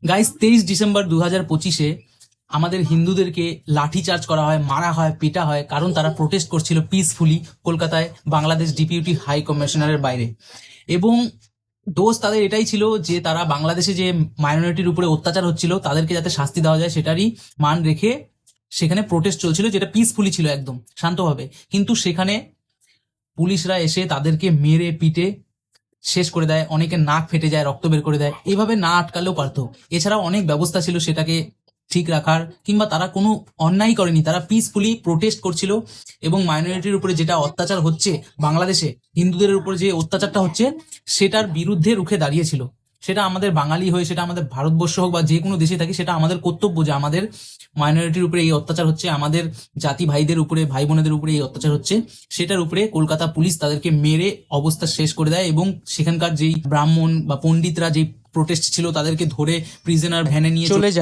Guys 23 December 2025-এ আমাদের হিন্দুদেরকে লাঠি চার্জ করা হয়, মারা হয়, পেটা হয়, কারণ তারা প্রোটেস্ট করছিল পিসফুলি কলকাতায় বাংলাদেশ ডিপিউটি হাই কমিশনারের বাইরে। এবং দোষ তাদের এটাই ছিল যে তারা বাংলাদেশে যে মাইনরিটির উপরে অত্যাচার হচ্ছিল তাদেরকে যাতে শাস্তি দেওয়া যায় সেটারই মান রেখে সেখানে প্রোটেস্ট চলছিল, যেটা পিসফুলি ছিল, একদম শান্তভাবে। কিন্তু সেখানে পুলিশরা এসে তাদেরকে মেরে পিটে শেষ করে দেয়, অনেকে নাক ফেটে যায়, রক্ত বের করে দেয়। এভাবে না আটকালেও পারতো। এছাড়াও অনেক ব্যবস্থা ছিল সেটাকে ঠিক রাখার, কিংবা তারা কোনো অন্যায় করেনি, তারা পিসফুলি প্রোটেস্ট করছিল। এবং মাইনরিটির উপরে যেটা অত্যাচার হচ্ছে বাংলাদেশে, হিন্দুদের উপরে যে অত্যাচারটা হচ্ছে সেটার বিরুদ্ধে রুখে দাঁড়িয়েছিল। সেটা আমাদের বাঙালি হয়ে, সেটা আমাদের ভারতবর্ষ হোক বা যে কোনো দেশে থাকি, সেটা আমাদের কর্তব্য যে আমাদের মাইনরিটির উপরে এই অত্যাচার হচ্ছে, আমাদের জাতি ভাইদের উপরে, ভাই বোনেদের উপরে এই অত্যাচার হচ্ছে, সেটার উপরে কলকাতা পুলিশ তাদেরকে মেরে অবস্থা শেষ করে দেয়। এবং সেখানকার যেই ব্রাহ্মণ বা পণ্ডিতরা যেই প্রোটেস্ট ছিল তাদেরকে ধরে প্রিজনার ভ্যানে নিয়ে চলে যায়।